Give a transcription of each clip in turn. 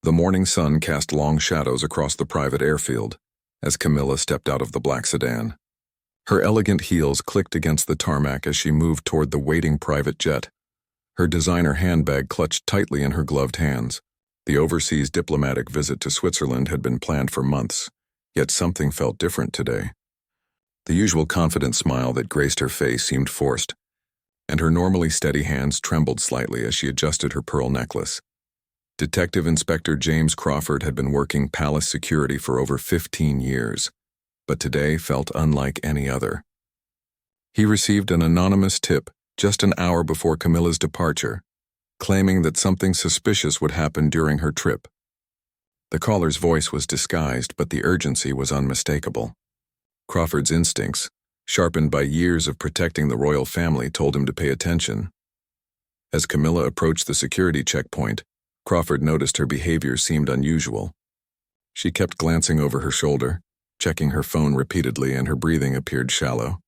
The morning sun cast long shadows across the private airfield as Camilla stepped out of the black sedan. Her elegant heels clicked against the tarmac as she moved toward the waiting private jet. Her designer handbag clutched tightly in her gloved hands. The overseas diplomatic visit to Switzerland had been planned for months, yet something felt different today. The usual confident smile that graced her face seemed forced, and her normally steady hands trembled slightly as she adjusted her pearl necklace. Detective Inspector James Crawford had been working palace security for over 15 years, but today felt unlike any other. He received an anonymous tip just an hour before Camilla's departure, claiming that something suspicious would happen during her trip. The caller's voice was disguised, but the urgency was unmistakable. Crawford's instincts, sharpened by years of protecting the royal family, told him to pay attention. As Camilla approached the security checkpoint, Crawford noticed her behavior seemed unusual. She kept glancing over her shoulder, checking her phone repeatedly, and her breathing appeared shallow.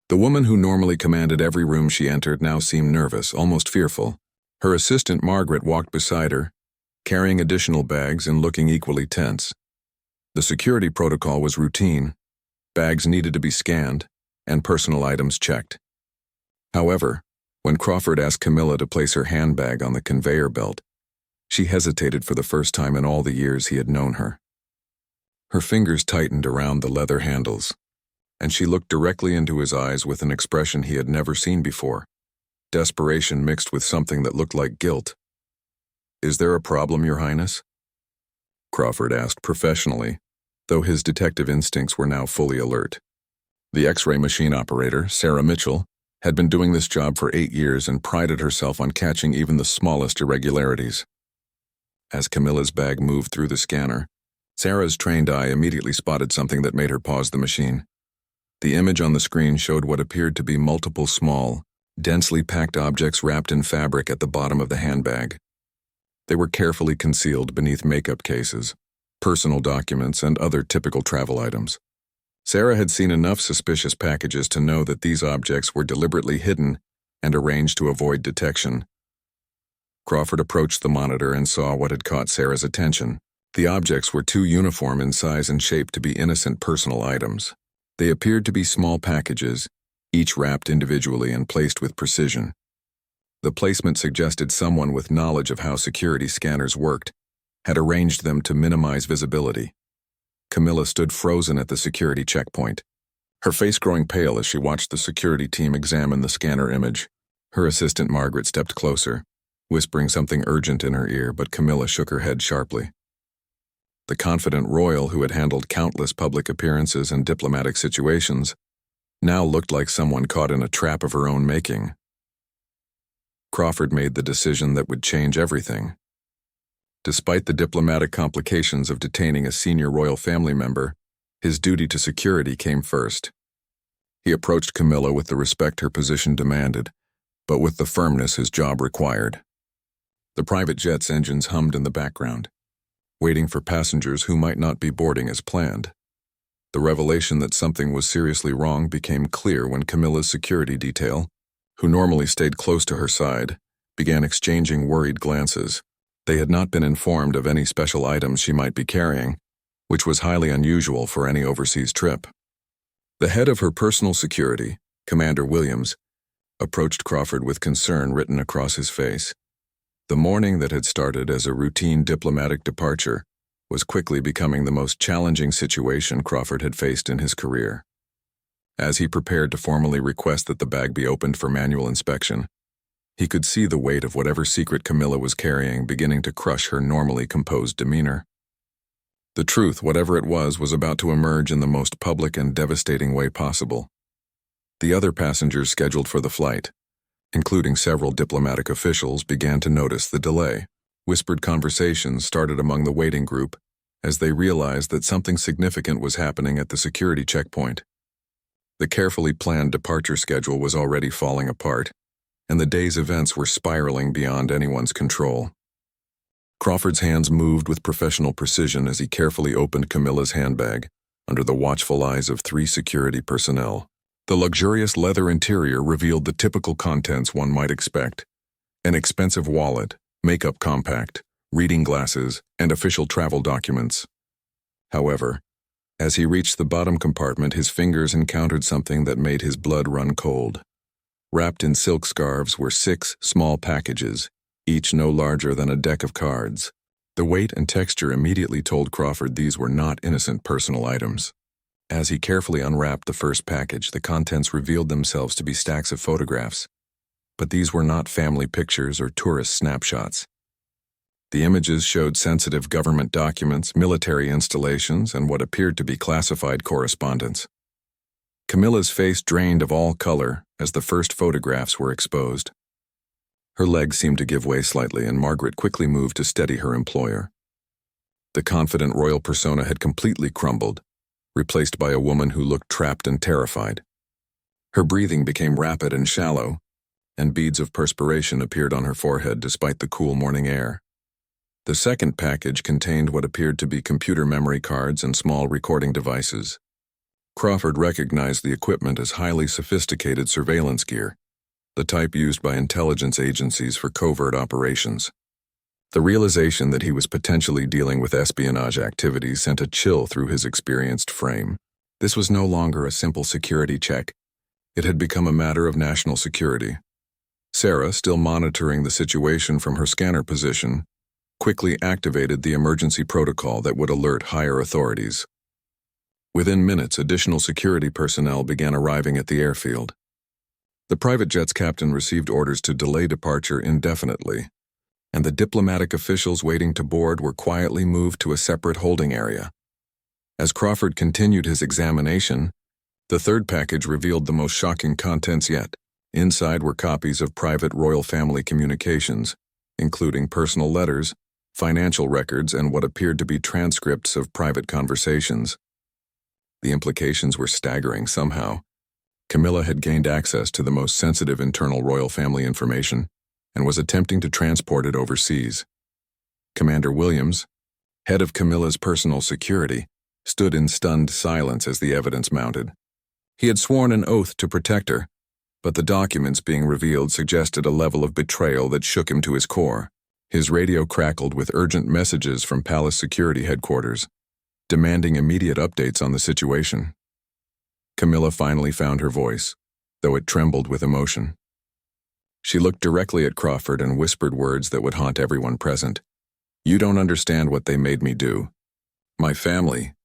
The woman who normally commanded every room she entered now seemed nervous, almost fearful. Her assistant Margaret walked beside her, carrying additional bags and looking equally tense. The security protocol was routine. Bags needed to be scanned, and personal items checked. However, when Crawford asked Camilla to place her handbag on the conveyor belt, she hesitated for the first time in all the years he had known her. Her fingers tightened around the leather handles, and she looked directly into his eyes with an expression he had never seen before, desperation mixed with something that looked like guilt. "Is there a problem, Your Highness?" Crawford asked professionally, though his detective instincts were now fully alert. The X-ray machine operator, Sarah Mitchell, had been doing this job for 8 years and prided herself on catching even the smallest irregularities. As Camilla's bag moved through the scanner, Sarah's trained eye immediately spotted something that made her pause the machine. The image on the screen showed what appeared to be multiple small, densely packed objects wrapped in fabric at the bottom of the handbag. They were carefully concealed beneath makeup cases, personal documents, and other typical travel items. Sarah had seen enough suspicious packages to know that these objects were deliberately hidden and arranged to avoid detection. Crawford approached the monitor and saw what had caught Sarah's attention. The objects were too uniform in size and shape to be innocent personal items. They appeared to be small packages, each wrapped individually and placed with precision. The placement suggested someone with knowledge of how security scanners worked had arranged them to minimize visibility. Camilla stood frozen at the security checkpoint, her face growing pale as she watched the security team examine the scanner image. Her assistant Margaret stepped closer, whispering something urgent in her ear, but Camilla shook her head sharply. The confident royal who had handled countless public appearances and diplomatic situations now looked like someone caught in a trap of her own making. Crawford made the decision that would change everything. Despite the diplomatic complications of detaining a senior royal family member, his duty to security came first. He approached Camilla with the respect her position demanded, but with the firmness his job required. The private jet's engines hummed in the background, waiting for passengers who might not be boarding as planned. The revelation that something was seriously wrong became clear when Camilla's security detail, who normally stayed close to her side, began exchanging worried glances. They had not been informed of any special items she might be carrying, which was highly unusual for any overseas trip. The head of her personal security, Commander Williams, approached Crawford with concern written across his face. The morning that had started as a routine diplomatic departure was quickly becoming the most challenging situation Crawford had faced in his career. As he prepared to formally request that the bag be opened for manual inspection, he could see the weight of whatever secret Camilla was carrying beginning to crush her normally composed demeanor. The truth, whatever it was about to emerge in the most public and devastating way possible. The other passengers scheduled for the flight, including several diplomatic officials, began to notice the delay. Whispered conversations started among the waiting group as they realized that something significant was happening at the security checkpoint. The carefully planned departure schedule was already falling apart, and the day's events were spiraling beyond anyone's control. Crawford's hands moved with professional precision as he carefully opened Camilla's handbag under the watchful eyes of 3 security personnel. The luxurious leather interior revealed the typical contents one might expect: an expensive wallet, makeup compact, reading glasses, and official travel documents. However, as he reached the bottom compartment, his fingers encountered something that made his blood run cold. Wrapped in silk scarves were 6 small packages, each no larger than a deck of cards. The weight and texture immediately told Crawford these were not innocent personal items. As he carefully unwrapped the first package, the contents revealed themselves to be stacks of photographs. But these were not family pictures or tourist snapshots. The images showed sensitive government documents, military installations, and what appeared to be classified correspondence. Camilla's face drained of all color as the first photographs were exposed. Her legs seemed to give way slightly, and Margaret quickly moved to steady her employer. The confident royal persona had completely crumbled, replaced by a woman who looked trapped and terrified. Her breathing became rapid and shallow, and beads of perspiration appeared on her forehead despite the cool morning air. The second package contained what appeared to be computer memory cards and small recording devices. Crawford recognized the equipment as highly sophisticated surveillance gear, the type used by intelligence agencies for covert operations. The realization that he was potentially dealing with espionage activities sent a chill through his experienced frame. This was no longer a simple security check. It had become a matter of national security. Sarah, still monitoring the situation from her scanner position, quickly activated the emergency protocol that would alert higher authorities. Within minutes, additional security personnel began arriving at the airfield. The private jet's captain received orders to delay departure indefinitely, and the diplomatic officials waiting to board were quietly moved to a separate holding area. As Crawford continued his examination, the third package revealed the most shocking contents yet. Inside were copies of private royal family communications, including personal letters, financial records, and what appeared to be transcripts of private conversations. The implications were staggering somehow. Camilla had gained access to the most sensitive internal royal family information and was attempting to transport it overseas. Commander Williams, head of Camilla's personal security, stood in stunned silence as the evidence mounted. He had sworn an oath to protect her, but the documents being revealed suggested a level of betrayal that shook him to his core. His radio crackled with urgent messages from Palace Security Headquarters, demanding immediate updates on the situation. Camilla finally found her voice, though it trembled with emotion. She looked directly at Crawford and whispered words that would haunt everyone present. "You don't understand what they made me do. My family.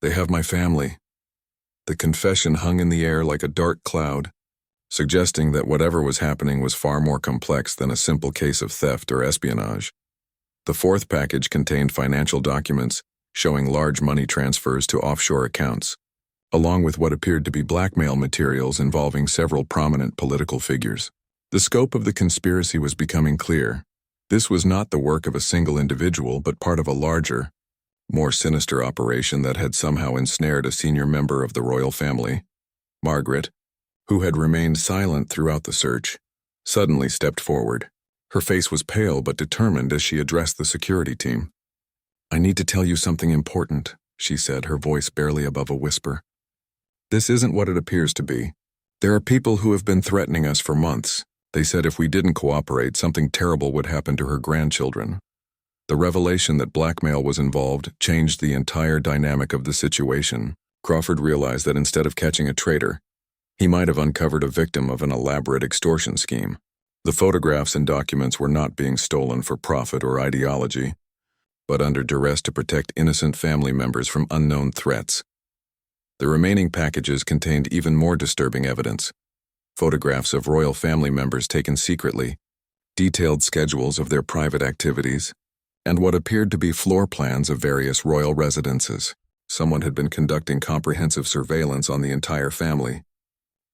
They have my family." The confession hung in the air like a dark cloud, suggesting that whatever was happening was far more complex than a simple case of theft or espionage. The fourth package contained financial documents showing large money transfers to offshore accounts, along with what appeared to be blackmail materials involving several prominent political figures. The scope of the conspiracy was becoming clear. This was not the work of a single individual, but part of a larger, more sinister operation that had somehow ensnared a senior member of the royal family. Margaret, who had remained silent throughout the search, suddenly stepped forward. Her face was pale but determined as she addressed the security team. "I need to tell you something important," she said, her voice barely above a whisper. "This isn't what it appears to be. There are people who have been threatening us for months. They said if we didn't cooperate, something terrible would happen to her grandchildren." The revelation that blackmail was involved changed the entire dynamic of the situation. Crawford realized that instead of catching a traitor, he might have uncovered a victim of an elaborate extortion scheme. The photographs and documents were not being stolen for profit or ideology, but under duress to protect innocent family members from unknown threats. The remaining packages contained even more disturbing evidence: photographs of royal family members taken secretly, detailed schedules of their private activities, and what appeared to be floor plans of various royal residences. Someone had been conducting comprehensive surveillance on the entire family,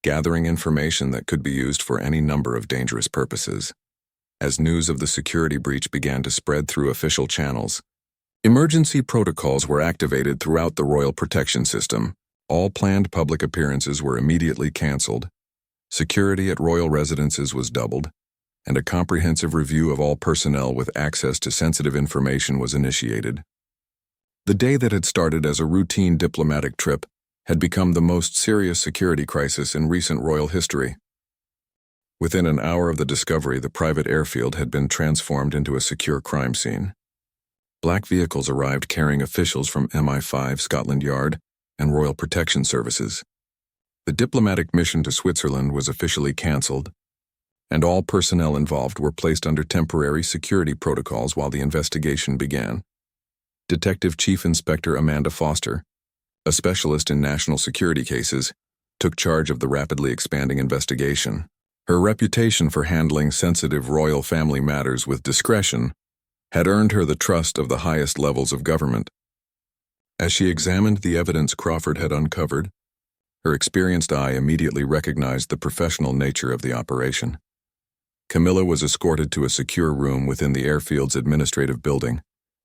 gathering information that could be used for any number of dangerous purposes. As news of the security breach began to spread through official channels, emergency protocols were activated throughout the royal protection system. All planned public appearances were immediately canceled. Security at royal residences was doubled, and a comprehensive review of all personnel with access to sensitive information was initiated. The day that had started as a routine diplomatic trip had become the most serious security crisis in recent royal history. Within an hour of the discovery, the private airfield had been transformed into a secure crime scene. Black vehicles arrived carrying officials from MI5 Scotland Yard and Royal Protection Services. The diplomatic mission to Switzerland was officially cancelled, and all personnel involved were placed under temporary security protocols while the investigation began. Detective Chief Inspector Amanda Foster, a specialist in national security cases, took charge of the rapidly expanding investigation. Her reputation for handling sensitive royal family matters with discretion had earned her the trust of the highest levels of government. As she examined the evidence Crawford had uncovered, her experienced eye immediately recognized the professional nature of the operation. Camilla was escorted to a secure room within the airfield's administrative building,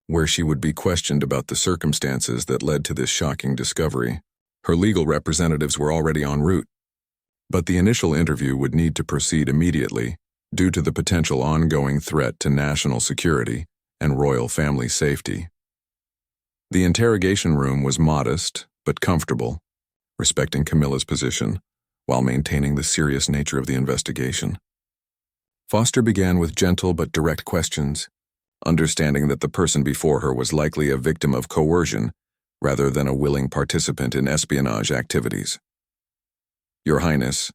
where she would be questioned about the circumstances that led to this shocking discovery. Her legal representatives were already en route, but the initial interview would need to proceed immediately due to the potential ongoing threat to national security and royal family safety. The interrogation room was modest but comfortable, respecting Camilla's position while maintaining the serious nature of the investigation. Foster began with gentle but direct questions, understanding that the person before her was likely a victim of coercion rather than a willing participant in espionage activities. "Your Highness,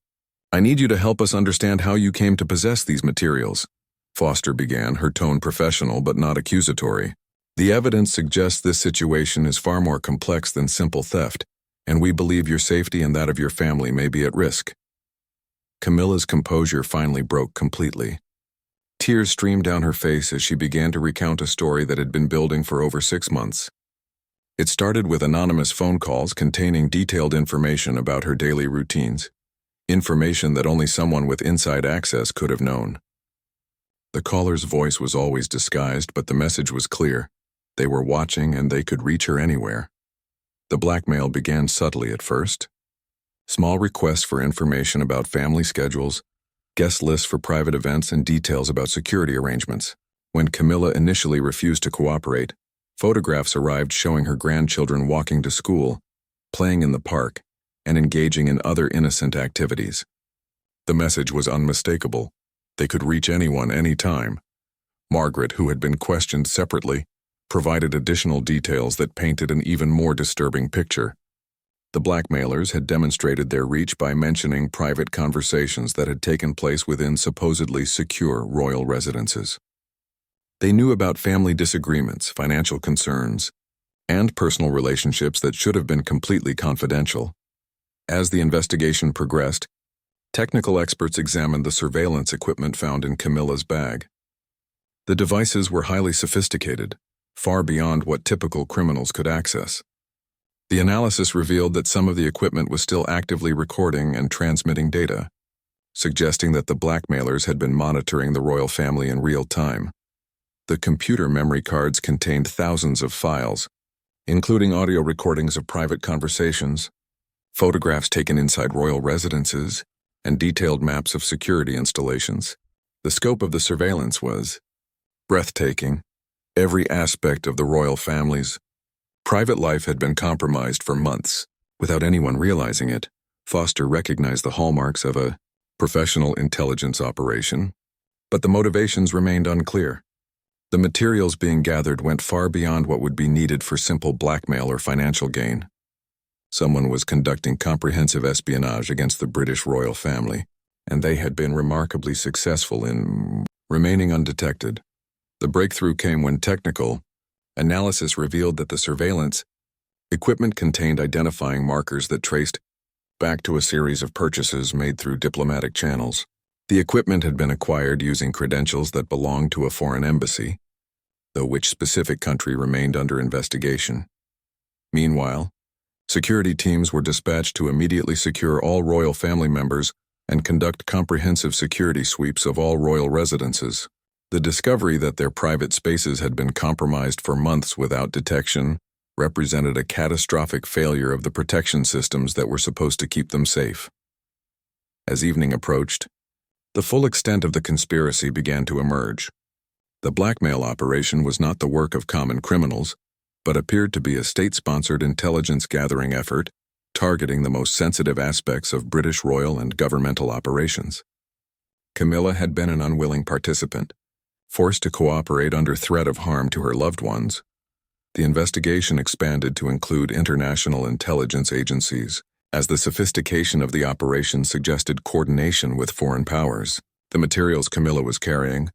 I need you to help us understand how you came to possess these materials," Foster began, her tone professional but not accusatory. "The evidence suggests this situation is far more complex than simple theft, and we believe your safety and that of your family may be at risk." Camilla's composure finally broke completely. Tears streamed down her face as she began to recount a story that had been building for over 6 months. It started with anonymous phone calls containing detailed information about her daily routines, information that only someone with inside access could have known. The caller's voice was always disguised, but the message was clear. They were watching and they could reach her anywhere. The blackmail began subtly at first. Small requests for information about family schedules, guest lists for private events, and details about security arrangements. When Camilla initially refused to cooperate, photographs arrived showing her grandchildren walking to school, playing in the park, and engaging in other innocent activities. The message was unmistakable. They could reach anyone anytime. Margaret, who had been questioned separately, provided additional details that painted an even more disturbing picture. The blackmailers had demonstrated their reach by mentioning private conversations that had taken place within supposedly secure royal residences. They knew about family disagreements, financial concerns, and personal relationships that should have been completely confidential. As the investigation progressed, technical experts examined the surveillance equipment found in Camilla's bag. The devices were highly sophisticated, far beyond what typical criminals could access. The analysis revealed that some of the equipment was still actively recording and transmitting data, suggesting that the blackmailers had been monitoring the royal family in real time. The computer memory cards contained thousands of files, including audio recordings of private conversations, photographs taken inside royal residences, and detailed maps of security installations. The scope of the surveillance was breathtaking. Every aspect of the royal family's private life had been compromised for months. Without anyone realizing it, Foster recognized the hallmarks of a professional intelligence operation, but the motivations remained unclear. The materials being gathered went far beyond what would be needed for simple blackmail or financial gain. Someone was conducting comprehensive espionage against the British royal family, and they had been remarkably successful in remaining undetected. The breakthrough came when technical analysis revealed that the surveillance equipment contained identifying markers that traced back to a series of purchases made through diplomatic channels. The equipment had been acquired using credentials that belonged to a foreign embassy, though which specific country remained under investigation. Meanwhile, security teams were dispatched to immediately secure all royal family members and conduct comprehensive security sweeps of all royal residences. The discovery that their private spaces had been compromised for months without detection represented a catastrophic failure of the protection systems that were supposed to keep them safe. As evening approached, the full extent of the conspiracy began to emerge. The blackmail operation was not the work of common criminals, but appeared to be a state-sponsored intelligence-gathering effort targeting the most sensitive aspects of British royal and governmental operations. Camilla had been an unwilling participant, forced to cooperate under threat of harm to her loved ones, The investigation expanded to include international intelligence agencies, as the sophistication of the operation suggested coordination with foreign powers. The materials Camilla was carrying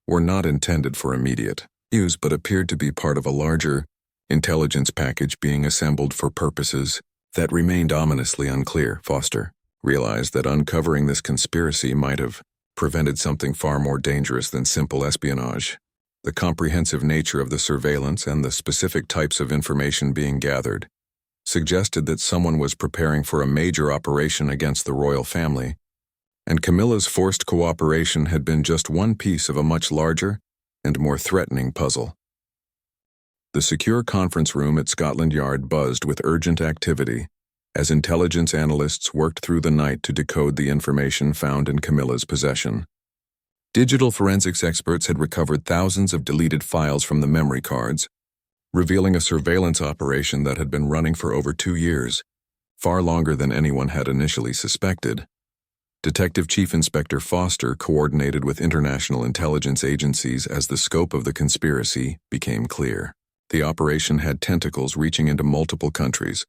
were not intended for immediate use but appeared to be part of a larger intelligence package being assembled for purposes that remained ominously unclear. Foster realized that uncovering this conspiracy might have prevented something far more dangerous than simple espionage. The comprehensive nature of the surveillance and the specific types of information being gathered suggested that someone was preparing for a major operation against the royal family, and Camilla's forced cooperation had been just one piece of a much larger and more threatening puzzle. The secure conference room at Scotland Yard buzzed with urgent activity as intelligence analysts worked through the night to decode the information found in Camilla's possession. Digital forensics experts had recovered thousands of deleted files from the memory cards, revealing a surveillance operation that had been running for over 2 years, far longer than anyone had initially suspected. Detective Chief Inspector Foster coordinated with international intelligence agencies as the scope of the conspiracy became clear. The operation had tentacles reaching into multiple countries,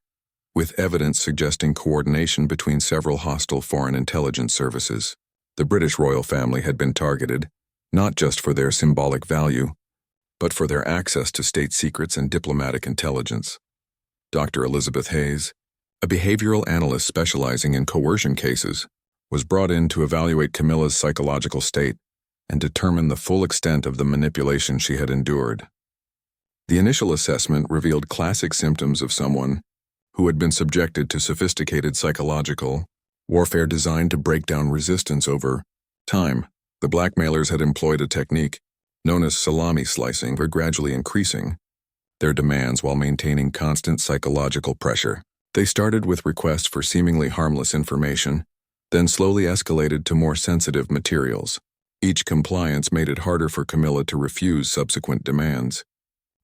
with evidence suggesting coordination between several hostile foreign intelligence services. The British royal family had been targeted, not just for their symbolic value, but for their access to state secrets and diplomatic intelligence. Dr. Elizabeth Hayes, a behavioral analyst specializing in coercion cases, was brought in to evaluate Camilla's psychological state and determine the full extent of the manipulation she had endured. The initial assessment revealed classic symptoms of someone who had been subjected to sophisticated psychological warfare designed to break down resistance over time. The blackmailers had employed a technique known as salami slicing for gradually increasing their demands while maintaining constant psychological pressure. They started with requests for seemingly harmless information, then slowly escalated to more sensitive materials. Each compliance made it harder for Camilla to refuse subsequent demands,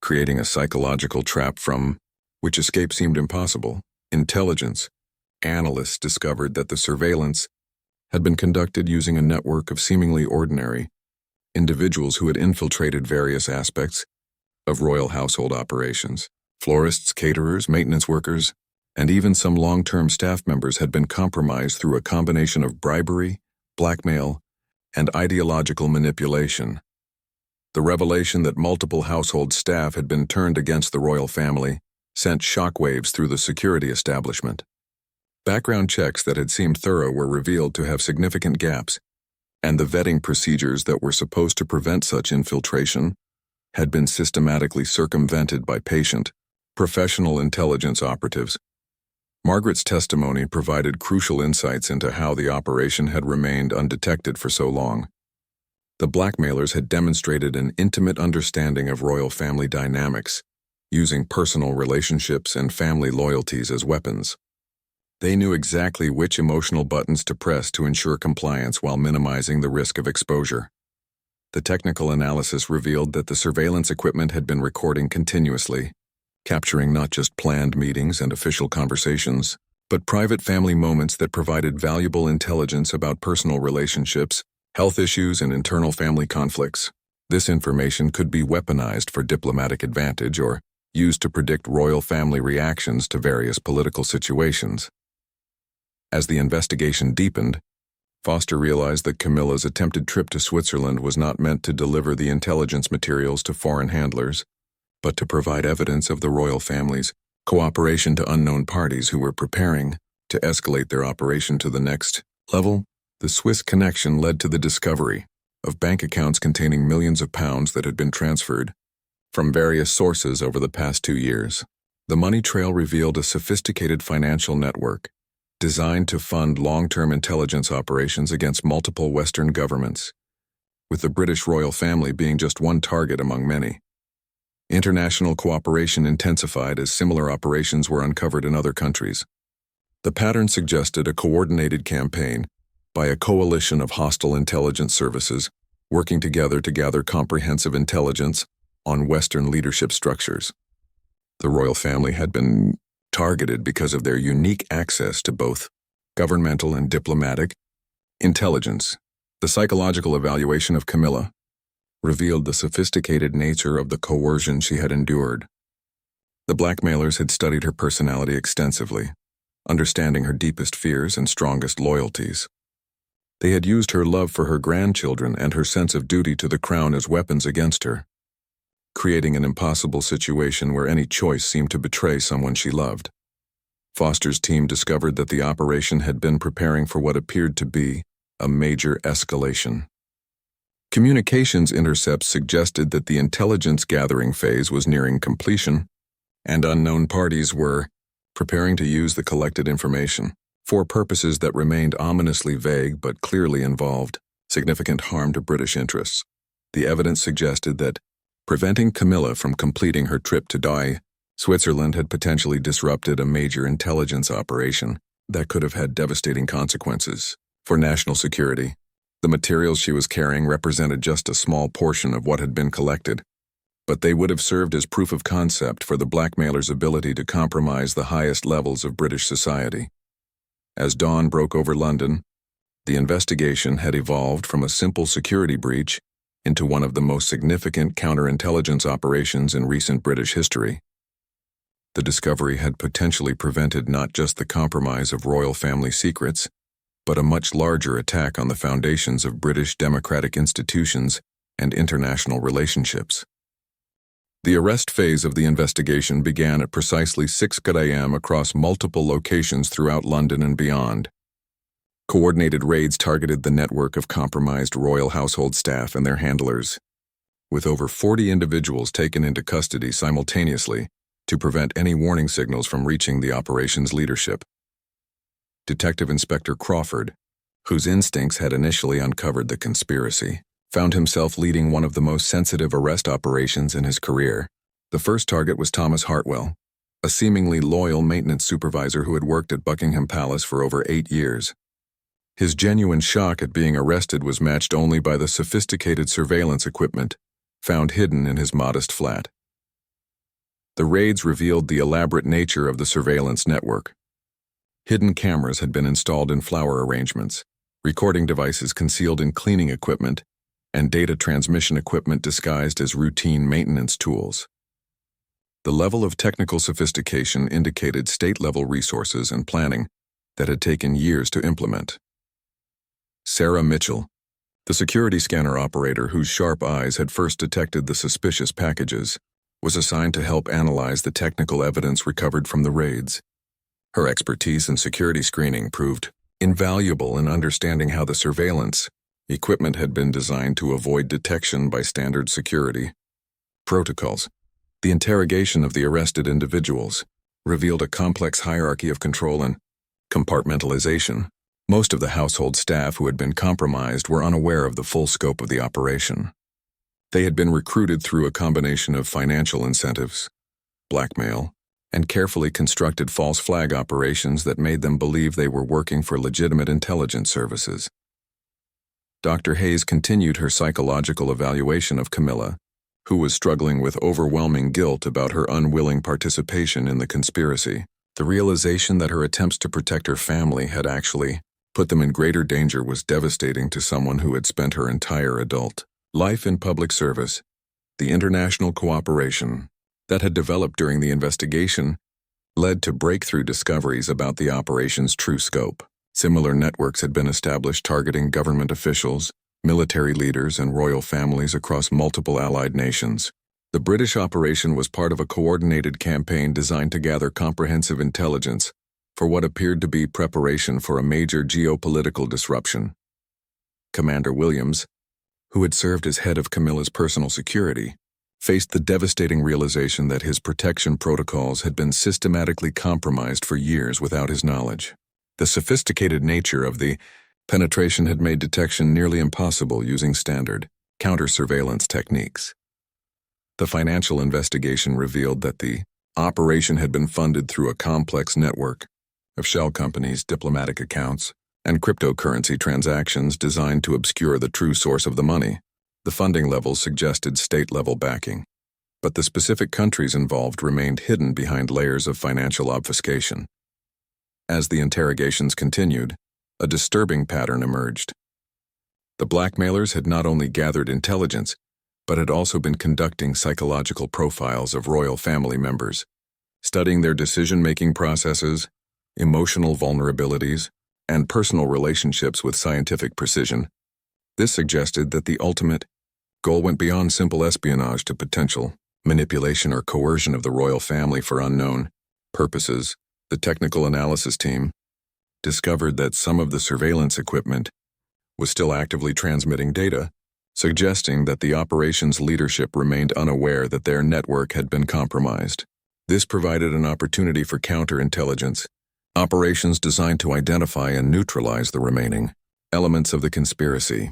creating a psychological trap from which escape seemed impossible. Intelligence analysts discovered that the surveillance had been conducted using a network of seemingly ordinary individuals who had infiltrated various aspects of royal household operations. Florists, caterers, maintenance workers, and even some long-term staff members had been compromised through a combination of bribery, blackmail, and ideological manipulation. The revelation that multiple household staff had been turned against the royal family sent shockwaves through the security establishment. Background checks that had seemed thorough were revealed to have significant gaps, and the vetting procedures that were supposed to prevent such infiltration had been systematically circumvented by patient, professional intelligence operatives. Margaret's testimony provided crucial insights into how the operation had remained undetected for so long. The blackmailers had demonstrated an intimate understanding of royal family dynamics, using personal relationships and family loyalties as weapons. They knew exactly which emotional buttons to press to ensure compliance while minimizing the risk of exposure. The technical analysis revealed that the surveillance equipment had been recording continuously, capturing not just planned meetings and official conversations, but private family moments that provided valuable intelligence about personal relationships, health issues, and internal family conflicts. This information could be weaponized for diplomatic advantage or used to predict royal family reactions to various political situations. As the investigation deepened, Foster realized that Camilla's attempted trip to Switzerland was not meant to deliver the intelligence materials to foreign handlers, but to provide evidence of the royal family's cooperation to unknown parties who were preparing to escalate their operation to the next level. The Swiss connection led to the discovery of bank accounts containing millions of pounds that had been transferred from various sources over the past 2 years. The money trail revealed a sophisticated financial network designed to fund long-term intelligence operations against multiple Western governments, with the British royal family being just one target among many. International cooperation intensified as similar operations were uncovered in other countries. The pattern suggested a coordinated campaign by a coalition of hostile intelligence services working together to gather comprehensive intelligence on Western leadership structures. The royal family had been targeted because of their unique access to both governmental and diplomatic intelligence. The psychological evaluation of Camilla revealed the sophisticated nature of the coercion she had endured. The blackmailers had studied her personality extensively, understanding her deepest fears and strongest loyalties. They had used her love for her grandchildren and her sense of duty to the crown as weapons against her, creating an impossible situation where any choice seemed to betray someone she loved. Foster's team discovered that the operation had been preparing for what appeared to be a major escalation. Communications intercepts suggested that the intelligence gathering phase was nearing completion, and unknown parties were preparing to use the collected information for purposes that remained ominously vague but clearly involved significant harm to British interests. The evidence suggested that preventing Camilla from completing her trip to Douai, Switzerland had potentially disrupted a major intelligence operation that could have had devastating consequences for national security. The materials she was carrying represented just a small portion of what had been collected, but they would have served as proof of concept for the blackmailer's ability to compromise the highest levels of British society. As dawn broke over London, the investigation had evolved from a simple security breach into one of the most significant counterintelligence operations in recent British history. The discovery had potentially prevented not just the compromise of royal family secrets, but a much larger attack on the foundations of British democratic institutions and international relationships. The arrest phase of the investigation began at precisely 6 a.m. across multiple locations throughout London and beyond. Coordinated raids targeted the network of compromised royal household staff and their handlers, with over 40 individuals taken into custody simultaneously to prevent any warning signals from reaching the operation's leadership. Detective Inspector Crawford, whose instincts had initially uncovered the conspiracy, found himself leading one of the most sensitive arrest operations in his career. The first target was Thomas Hartwell, a seemingly loyal maintenance supervisor who had worked at Buckingham Palace for over 8 years. His genuine shock at being arrested was matched only by the sophisticated surveillance equipment found hidden in his modest flat. The raids revealed the elaborate nature of the surveillance network. Hidden cameras had been installed in flower arrangements, recording devices concealed in cleaning equipment, and data transmission equipment disguised as routine maintenance tools. The level of technical sophistication indicated state-level resources and planning that had taken years to implement. Sarah Mitchell, the security scanner operator whose sharp eyes had first detected the suspicious packages, was assigned to help analyze the technical evidence recovered from the raids. Her expertise in security screening proved invaluable in understanding how the surveillance equipment had been designed to avoid detection by standard security protocols. The interrogation of the arrested individuals revealed a complex hierarchy of control and compartmentalization. Most of the household staff who had been compromised were unaware of the full scope of the operation. They had been recruited through a combination of financial incentives, blackmail, and carefully constructed false flag operations that made them believe they were working for legitimate intelligence services. Dr. Hayes continued her psychological evaluation of Camilla, who was struggling with overwhelming guilt about her unwilling participation in the conspiracy. The realization that her attempts to protect her family had actually put them in greater danger was devastating to someone who had spent her entire adult life in public service. The international cooperation that had developed during the investigation led to breakthrough discoveries about the operation's true scope. Similar networks had been established targeting government officials, military leaders, and royal families across multiple allied nations. The British operation was part of a coordinated campaign designed to gather comprehensive intelligence for what appeared to be preparation for a major geopolitical disruption. Commander Williams, who had served as head of Camilla's personal security, faced the devastating realization that his protection protocols had been systematically compromised for years without his knowledge. The sophisticated nature of the penetration had made detection nearly impossible using standard counter-surveillance techniques. The financial investigation revealed that the operation had been funded through a complex network of shell companies, diplomatic accounts, and cryptocurrency transactions designed to obscure the true source of the money. The funding levels suggested state-level backing, but the specific countries involved remained hidden behind layers of financial obfuscation. As the interrogations continued, a disturbing pattern emerged. The blackmailers had not only gathered intelligence, but had also been conducting psychological profiles of royal family members, studying their decision-making processes, emotional vulnerabilities, and personal relationships with scientific precision. This suggested that the ultimate goal went beyond simple espionage to potential manipulation or coercion of the royal family for unknown purposes. The technical analysis team discovered that some of the surveillance equipment was still actively transmitting data, suggesting that the operations leadership remained unaware that their network had been compromised. This provided an opportunity for counterintelligence operations designed to identify and neutralize the remaining elements of the conspiracy.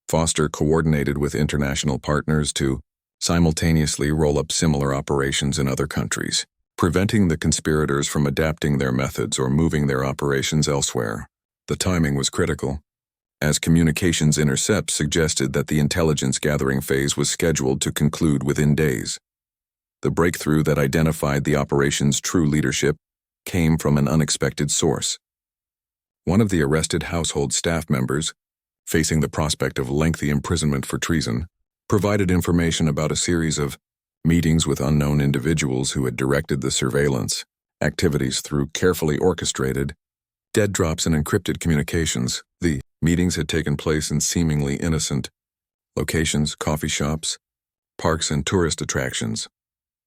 Foster coordinated with international partners to simultaneously roll up similar operations in other countries, preventing the conspirators from adapting their methods or moving their operations elsewhere. The timing was critical, as communications intercepts suggested that the intelligence gathering phase was scheduled to conclude within days. The breakthrough that identified the operation's true leadership came from an unexpected source. One of the arrested household staff members, facing the prospect of lengthy imprisonment for treason, provided information about a series of meetings with unknown individuals who had directed the surveillance activities through carefully orchestrated dead drops and encrypted communications. The meetings had taken place in seemingly innocent locations, coffee shops, parks, and tourist attractions,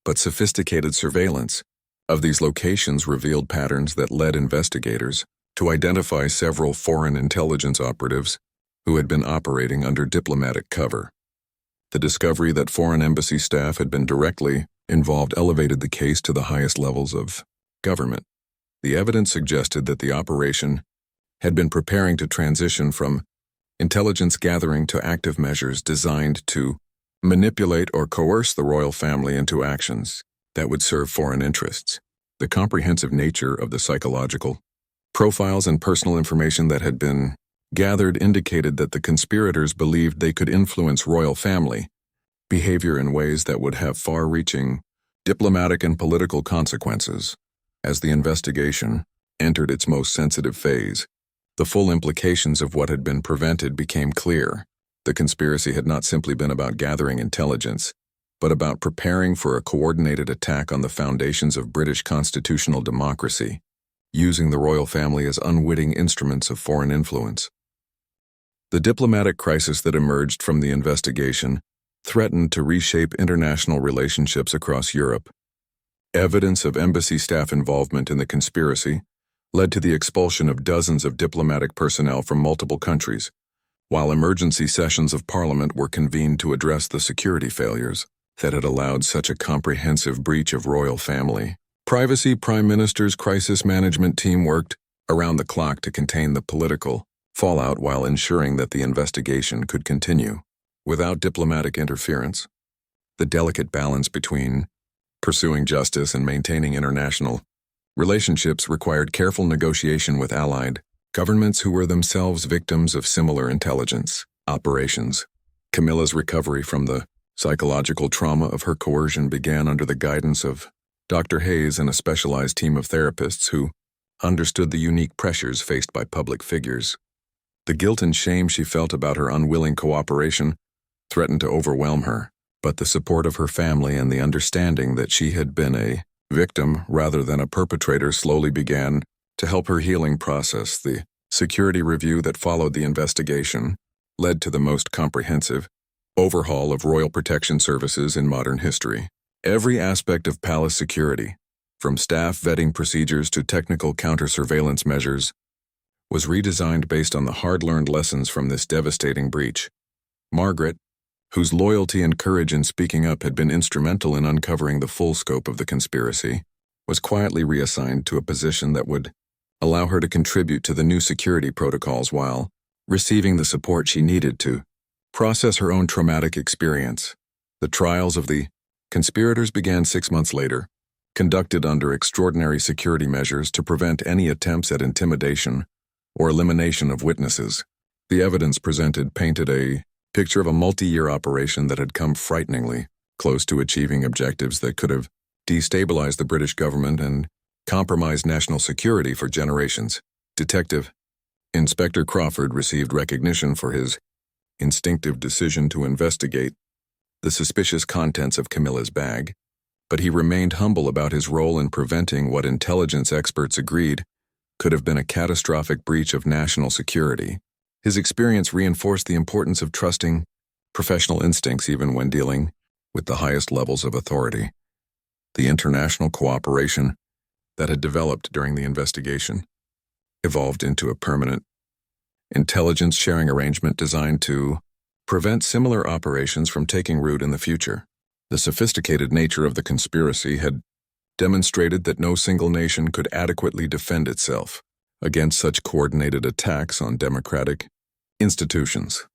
but sophisticated surveillance of these locations revealed patterns that led investigators to identify several foreign intelligence operatives who had been operating under diplomatic cover. The discovery that foreign embassy staff had been directly involved elevated the case to the highest levels of government. The evidence suggested that the operation had been preparing to transition from intelligence gathering to active measures designed to manipulate or coerce the royal family into actions that would serve foreign interests. The comprehensive nature of the psychological profiles and personal information that had been gathered indicated that the conspirators believed they could influence royal family behavior in ways that would have far-reaching diplomatic and political consequences. As the investigation entered its most sensitive phase, the full implications of what had been prevented became clear. The conspiracy had not simply been about gathering intelligence, but about preparing for a coordinated attack on the foundations of British constitutional democracy, using the royal family as unwitting instruments of foreign influence. The diplomatic crisis that emerged from the investigation threatened to reshape international relationships across Europe. Evidence of embassy staff involvement in the conspiracy led to the expulsion of dozens of diplomatic personnel from multiple countries, while emergency sessions of Parliament were convened to address the security failures that had allowed such a comprehensive breach of royal family privacy. Prime Minister's crisis management team worked around the clock to contain the political fallout while ensuring that the investigation could continue. Without diplomatic interference, the delicate balance between pursuing justice and maintaining international relationships required careful negotiation with allied governments who were themselves victims of similar intelligence operations. Camilla's recovery from the psychological trauma of her coercion began under the guidance of Dr. Hayes and a specialized team of therapists who understood the unique pressures faced by public figures. The guilt and shame she felt about her unwilling cooperation threatened to overwhelm her, but the support of her family and the understanding that she had been a victim rather than a perpetrator slowly began to help her healing process. The security review that followed the investigation led to the most comprehensive overhaul of royal protection services in modern history. Every aspect of palace security, from staff vetting procedures to technical counter-surveillance measures, was redesigned based on the hard-learned lessons from this devastating breach. Margaret, whose loyalty and courage in speaking up had been instrumental in uncovering the full scope of the conspiracy, was quietly reassigned to a position that would allow her to contribute to the new security protocols while receiving the support she needed to process her own traumatic experience. The trials of the conspirators began 6 months later, conducted under extraordinary security measures to prevent any attempts at intimidation or elimination of witnesses. The evidence presented painted a picture of a multi-year operation that had come frighteningly close to achieving objectives that could have destabilized the British government and compromised national security for generations. Detective Inspector Crawford received recognition for his instinctive decision to investigate the suspicious contents of Camilla's bag, but he remained humble about his role in preventing what intelligence experts agreed could have been a catastrophic breach of national security. His experience reinforced the importance of trusting professional instincts even when dealing with the highest levels of authority. The international cooperation that had developed during the investigation evolved into a permanent intelligence sharing arrangement designed to prevent similar operations from taking root in the future. The sophisticated nature of the conspiracy had demonstrated that no single nation could adequately defend itself against such coordinated attacks on democratic institutions.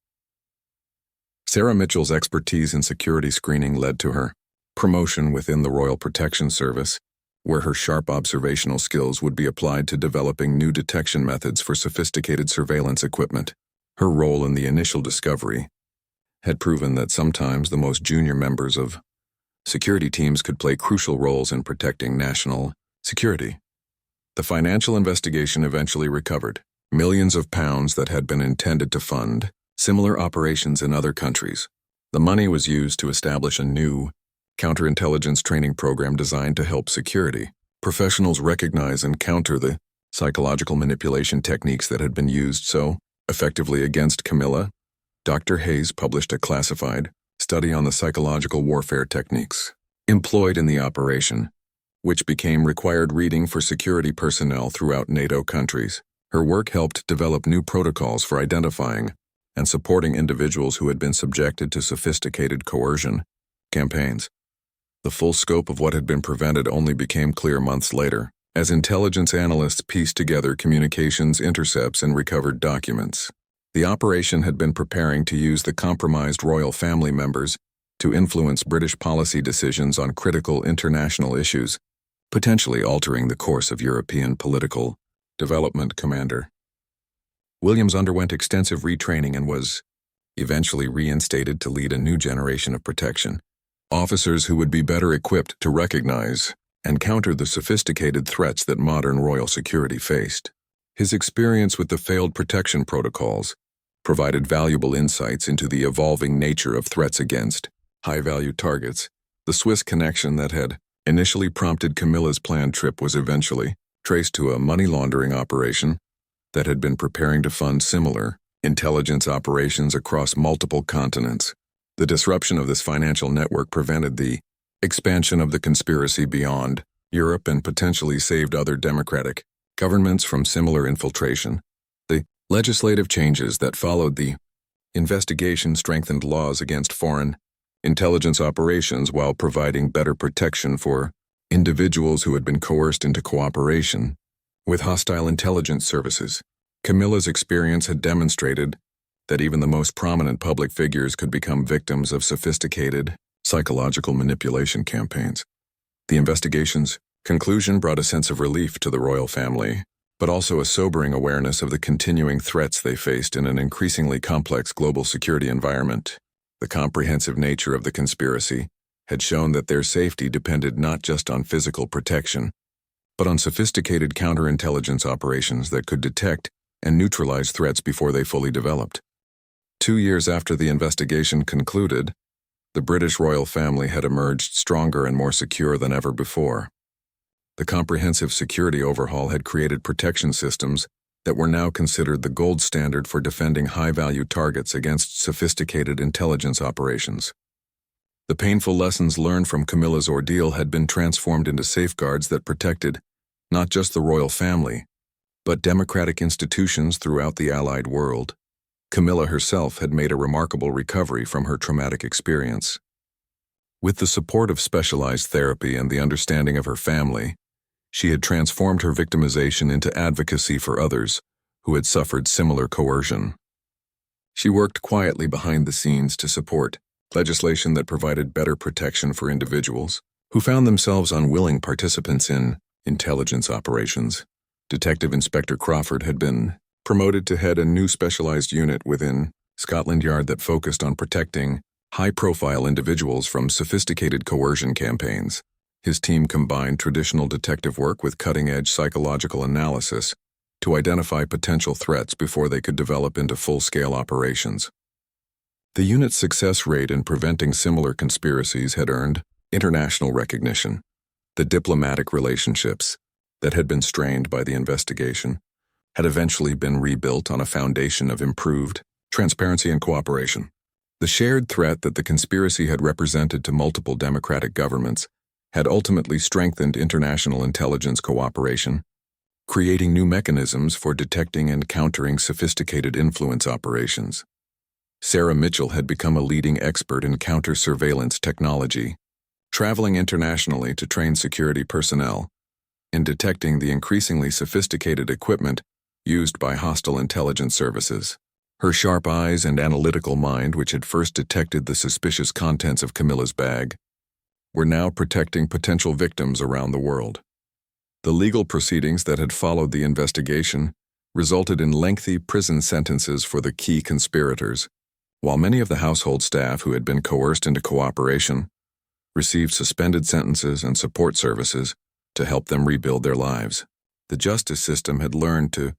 Sarah Mitchell's expertise in security screening led to her promotion within the Royal Protection Service, where her sharp observational skills would be applied to developing new detection methods for sophisticated surveillance equipment. Her role in the initial discovery had proven that sometimes the most junior members of security teams could play crucial roles in protecting national security. The financial investigation eventually recovered millions of pounds that had been intended to fund similar operations in other countries. The money was used to establish a new counterintelligence training program designed to help security professionals recognize and counter the psychological manipulation techniques that had been used so effectively against Camilla. Dr. Hayes published a classified study on the psychological warfare techniques employed in the operation, which became required reading for security personnel throughout NATO countries. Her work helped develop new protocols for identifying and supporting individuals who had been subjected to sophisticated coercion campaigns. The full scope of what had been prevented only became clear months later, as intelligence analysts pieced together communications intercepts and recovered documents. The operation had been preparing to use the compromised royal family members to influence British policy decisions on critical international issues, potentially altering the course of European political development. Commander Williams underwent extensive retraining and was eventually reinstated to lead a new generation of protection officers who would be better equipped to recognize and counter the sophisticated threats that modern royal security faced. His experience with the failed protection protocols provided valuable insights into the evolving nature of threats against high-value targets. The Swiss connection that had initially prompted Camilla's planned trip was eventually traced to a money laundering operation that had been preparing to fund similar intelligence operations across multiple continents. The disruption of this financial network prevented the expansion of the conspiracy beyond Europe and potentially saved other democratic governments from similar infiltration. The legislative changes that followed the investigation strengthened laws against foreign intelligence operations while providing better protection for individuals who had been coerced into cooperation with hostile intelligence services. Camilla's experience had demonstrated that even the most prominent public figures could become victims of sophisticated psychological manipulation campaigns. The investigation's conclusion brought a sense of relief to the royal family, but also a sobering awareness of the continuing threats they faced in an increasingly complex global security environment. The comprehensive nature of the conspiracy had shown that their safety depended not just on physical protection, but on sophisticated counterintelligence operations that could detect and neutralize threats before they fully developed. 2 years after the investigation concluded, the British royal family had emerged stronger and more secure than ever before. The comprehensive security overhaul had created protection systems that were now considered the gold standard for defending high-value targets against sophisticated intelligence operations. The painful lessons learned from Camilla's ordeal had been transformed into safeguards that protected not just the royal family, but democratic institutions throughout the Allied world. Camilla herself had made a remarkable recovery from her traumatic experience. With the support of specialized therapy and the understanding of her family, she had transformed her victimization into advocacy for others who had suffered similar coercion. She worked quietly behind the scenes to support legislation that provided better protection for individuals who found themselves unwilling participants in intelligence operations. Detective Inspector Crawford had been promoted to head a new specialized unit within Scotland Yard that focused on protecting high-profile individuals from sophisticated coercion campaigns. His team combined traditional detective work with cutting-edge psychological analysis to identify potential threats before they could develop into full-scale operations. The unit's success rate in preventing similar conspiracies had earned international recognition, the diplomatic relationships that had been strained by the investigation had eventually been rebuilt on a foundation of improved transparency and cooperation. The shared threat that the conspiracy had represented to multiple democratic governments had ultimately strengthened international intelligence cooperation, creating new mechanisms for detecting and countering sophisticated influence operations. Sarah Mitchell had become a leading expert in counter-surveillance technology, traveling internationally to train security personnel in detecting the increasingly sophisticated equipment used by hostile intelligence services. Her sharp eyes and analytical mind, which had first detected the suspicious contents of Camilla's bag, were now protecting potential victims around the world. The legal proceedings that had followed the investigation resulted in lengthy prison sentences for the key conspirators, while many of the household staff who had been coerced into cooperation received suspended sentences and support services to help them rebuild their lives. The justice system had learned to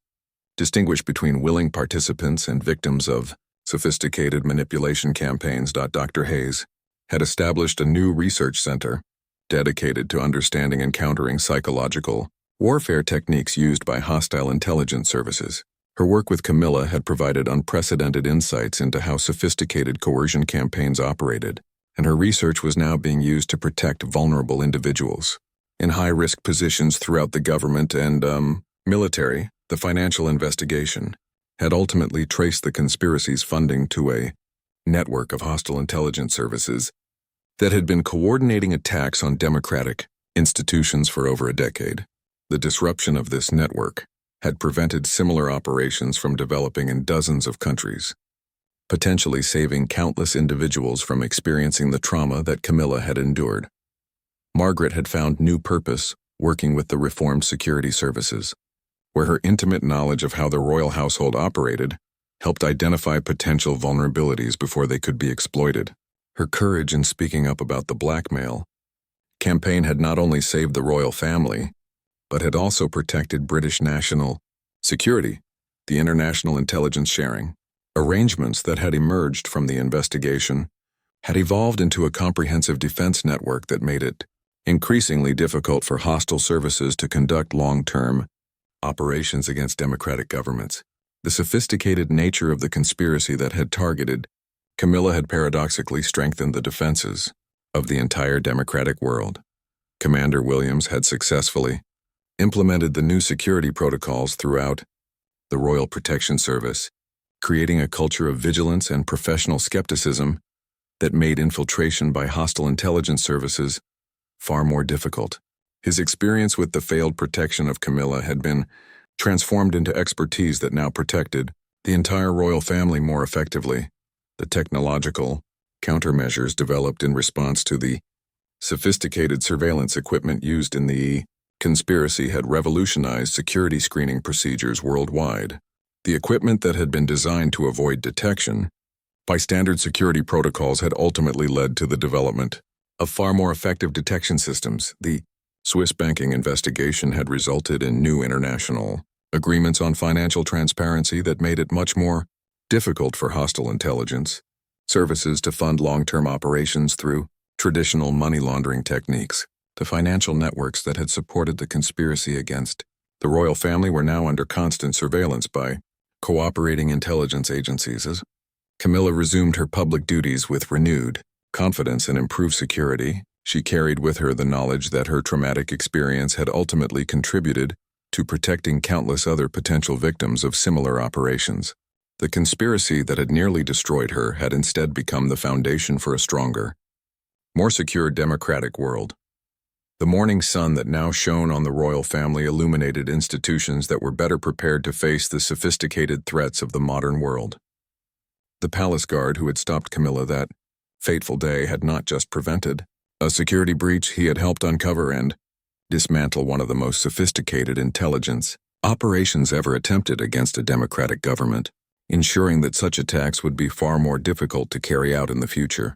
distinguish between willing participants and victims of sophisticated manipulation campaigns. Dr. Hayes had established a new research center dedicated to understanding and countering psychological warfare techniques used by hostile intelligence services. Her work with Camilla had provided unprecedented insights into how sophisticated coercion campaigns operated, and her research was now being used to protect vulnerable individuals in high-risk positions throughout the government and military. The financial investigation had ultimately traced the conspiracy's funding to a network of hostile intelligence services that had been coordinating attacks on democratic institutions for over a decade. The disruption of this network had prevented similar operations from developing in dozens of countries, potentially saving countless individuals from experiencing the trauma that Camilla had endured. Margaret had found new purpose working with the reformed security services, where her intimate knowledge of how the royal household operated helped identify potential vulnerabilities before they could be exploited. Her courage in speaking up about the blackmail campaign had not only saved the royal family, but had also protected British national security. The international intelligence sharing arrangements that had emerged from the investigation had evolved into a comprehensive defense network that made it increasingly difficult for hostile services to conduct long-term operations against democratic governments. The sophisticated nature of the conspiracy that had targeted Camilla had paradoxically strengthened the defenses of the entire democratic world. Commander Williams had successfully implemented the new security protocols throughout the Royal Protection Service, creating a culture of vigilance and professional skepticism that made infiltration by hostile intelligence services far more difficult. His experience with the failed protection of Camilla had been transformed into expertise that now protected the entire royal family more effectively. The technological countermeasures developed in response to the sophisticated surveillance equipment used in the conspiracy had revolutionized security screening procedures worldwide. The equipment that had been designed to avoid detection by standard security protocols had ultimately led to the development of far more effective detection systems. The Swiss banking investigation had resulted in new international agreements on financial transparency that made it much more difficult for hostile intelligence services to fund long-term operations through traditional money laundering techniques. The financial networks that had supported the conspiracy against the royal family were now under constant surveillance by cooperating intelligence agencies. As Camilla resumed her public duties with renewed confidence and improved security, she carried with her the knowledge that her traumatic experience had ultimately contributed to protecting countless other potential victims of similar operations. The conspiracy that had nearly destroyed her had instead become the foundation for a stronger, more secure democratic world. The morning sun that now shone on the royal family illuminated institutions that were better prepared to face the sophisticated threats of the modern world. The palace guard who had stopped Camilla that fateful day had not just prevented a security breach, he had helped uncover and dismantle one of the most sophisticated intelligence operations ever attempted against a democratic government, ensuring that such attacks would be far more difficult to carry out in the future.